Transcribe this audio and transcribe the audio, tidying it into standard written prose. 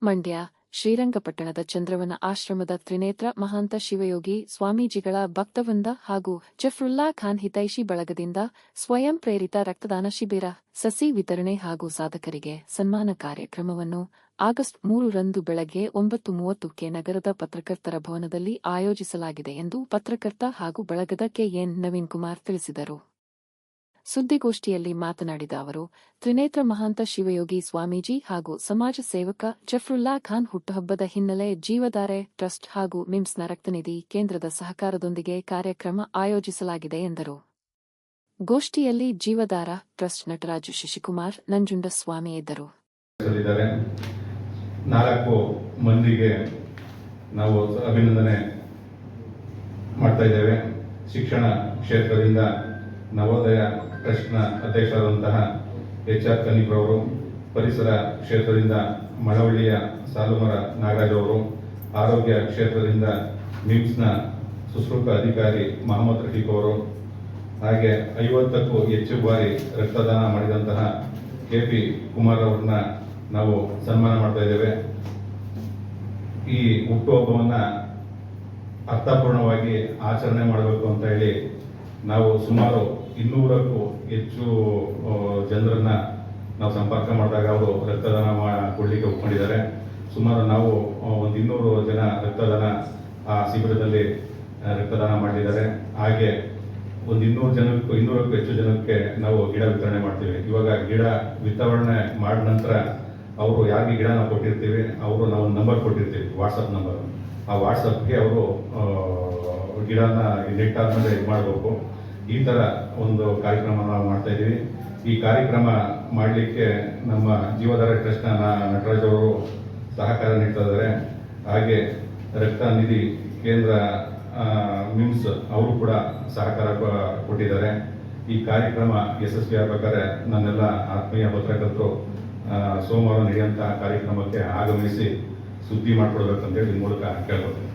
ಮಂಡ್ಯ ಶ್ರೀರಂಗಪಟ್ಟಣದ ಚಂದ್ರವನ ಆಶ್ರಮದ ತ್ರಿನೇತ್ರ ಮಹಾಂತ ಶಿವಯೋಗಿ ಸ್ವಾಮೀಜಿಗಳ ಭಕ್ತವೃಂದ ಹಾಗೂ ಜಫರುಲ್ಲಾ ಖಾನ್ ಹಿತೈಷಿ ಬಳಗದಿಂದ ಸ್ವಯಂ ಪ್ರೇರಿತ ರಕ್ತದಾನ ಶಿಬಿರ, ಸಸಿ ವಿತರಣೆ ಹಾಗೂ ಸಾಧಕರಿಗೆ ಸನ್ಮಾನ ಕಾರ್ಯಕ್ರಮವನ್ನು ಆಗಸ್ಟ್ 3ರಂದು ಬೆಳಗ್ಗೆ 9:30ಕ್ಕೆ ನಗರದ ಪತ್ರಕರ್ತರ ಭವನದಲ್ಲಿ ಆಯೋಜಿಸಲಾಗಿದೆ ಎಂದು ಪತ್ರಕರ್ತ ಹಾಗೂ ಬಳಗದ ಕೆಎನ್ ನವೀನ್ ಕುಮಾರ್ ತಿಳಿಸಿದರು. ಸುದ್ದಿಗೋಷ್ಠಿಯಲ್ಲಿ ಮಾತನಾಡಿದ ಅವರು, ತ್ರಿನೇತ್ರ ಮಹಾಂತ ಶಿವಯೋಗಿ ಸ್ವಾಮೀಜಿ ಹಾಗೂ ಸಮಾಜ ಸೇವಕ ಜಫರುಲ್ಲಾ ಖಾನ್ ಹುಟ್ಟುಹಬ್ಬದ ಹಿನ್ನೆಲೆ ಜೀವಧಾರೆ ಟ್ರಸ್ಟ್ ಹಾಗೂ ಮಿಮ್ಸ್ನ ರಕ್ತನಿಧಿ ಕೇಂದ್ರದ ಸಹಕಾರದೊಂದಿಗೆ ಕಾರ್ಯಕ್ರಮ ಆಯೋಜಿಸಲಾಗಿದೆ ಎಂದರು. ಗೋಷ್ಠಿಯಲ್ಲಿ ಜೀವಧಾರ ಟ್ರಸ್ಟ್ ನಟರಾಜು ಶಶಿಕುಮಾರ್ ನಂಜುಂಡಸ್ವಾಮಿ ಇದ್ದರು. 4 ಮಂದಿಗೆ ನಾವು ಅಭಿನಂದನೆ ಮಾಡ್ತಾ ಇದ್ದೇವೆ. ಶಿಕ್ಷಣ ಕ್ಷೇತ್ರದಿಂದ ನವೋದಯ ಟ್ರಸ್ಟ್ನ ಅಧ್ಯಕ್ಷರಾದಂತಹ HR ಕನಿಪ್ರವರು, ಪರಿಸರ ಕ್ಷೇತ್ರದಿಂದ ಮಳವಳ್ಳಿಯ ಸಾಲುಮರ ನಾಗರಾಜ್ ಅವರು, ಆರೋಗ್ಯ ಕ್ಷೇತ್ರದಿಂದ ಮಿಮ್ಸ್ನ ಸುಶ್ರೂತ ಅಧಿಕಾರಿ ಮಹಮ್ಮದ್ ರಫೀಕ್ ಅವರು, ಹಾಗೆ 50ಕ್ಕೂ ಹೆಚ್ಚು ಬಾರಿ ರಕ್ತದಾನ ಮಾಡಿದಂತಹ KP ಕುಮಾರ್ ಅವರನ್ನ ನಾವು ಸನ್ಮಾನ ಮಾಡ್ತಾ ಇದ್ದೇವೆ. ಈ ಹುಟ್ಟುಹಬ್ಬವನ್ನ ಅರ್ಥಪೂರ್ಣವಾಗಿ ಆಚರಣೆ ಮಾಡಬೇಕು ಅಂತ ಹೇಳಿ ನಾವು ಸುಮಾರು 200ಕ್ಕೂ ಹೆಚ್ಚು ಜನರನ್ನ ನಾವು ಸಂಪರ್ಕ ಮಾಡಿದಾಗ ಅವರು ರಕ್ತದಾನ ಕೊಡಲಿಕ್ಕೆ ಒಪ್ಕೊಂಡಿದ್ದಾರೆ. ಸುಮಾರು ನಾವು ಒಂದು 200 ಜನ ರಕ್ತದಾನ ಆ ಶಿಬಿರದಲ್ಲಿ ರಕ್ತದಾನ ಮಾಡಿದ್ದಾರೆ. ಹಾಗೆ ಒಂದು 200ಕ್ಕೂ ಹೆಚ್ಚು ಜನಕ್ಕೆ ನಾವು ಗಿಡ ವಿತರಣೆ ಮಾಡ್ತೀವಿ. ಇವಾಗ ಗಿಡ ವಿತರಣೆ ಮಾಡಿದ ನಂತರ ಅವರು ಯಾರಿಗೆ ಗಿಡ ನಾವು ಕೊಟ್ಟಿರ್ತೀವಿ, ಅವರು ನಾವು ನಂಬರ್ ಕೊಟ್ಟಿರ್ತೀವಿ, ವಾಟ್ಸಪ್ ನಂಬರ್. ಆ ವಾಟ್ಸಪ್ಗೆ ಅವರು ಗಿಡನ ನೆಟ್ ಆದ್ಮೇಲೆ ಇದು ಮಾಡಬೇಕು. ಈ ಥರ ಒಂದು ಕಾರ್ಯಕ್ರಮ ನಾವು ಮಾಡ್ತಾ ಇದ್ದೀವಿ. ಈ ಕಾರ್ಯಕ್ರಮ ಮಾಡಲಿಕ್ಕೆ ನಮ್ಮ ಜೀವಧಾರೆ ಟ್ರಸ್ಟ್ನ ನಟರಾಜ್ ಅವರು ಸಹಕಾರ ನೀಡ್ತಾ ಇದ್ದಾರೆ. ಹಾಗೆ ರಕ್ತನಿಧಿ ಕೇಂದ್ರ ಮಿಮ್ಸ್ ಅವರು ಕೂಡ ಸಹಕಾರ ಕೊಟ್ಟಿದ್ದಾರೆ. ಈ ಕಾರ್ಯಕ್ರಮ ಯಶಸ್ವಿ ಆಗಬೇಕಾದ್ರೆ ನನ್ನೆಲ್ಲ ಆತ್ಮೀಯ ಪತ್ರಕರ್ತರು ಸೋಮವಾರ ನಡೆಯುವಂಥ ಕಾರ್ಯಕ್ರಮಕ್ಕೆ ಆಗಮಿಸಿ ಸುದ್ದಿ ಮಾಡಿಕೊಡ್ಬೇಕಂತೇಳಿ ಈ ಮೂಲಕ ಕೇಳ್ಕೊಳ್ತೀನಿ.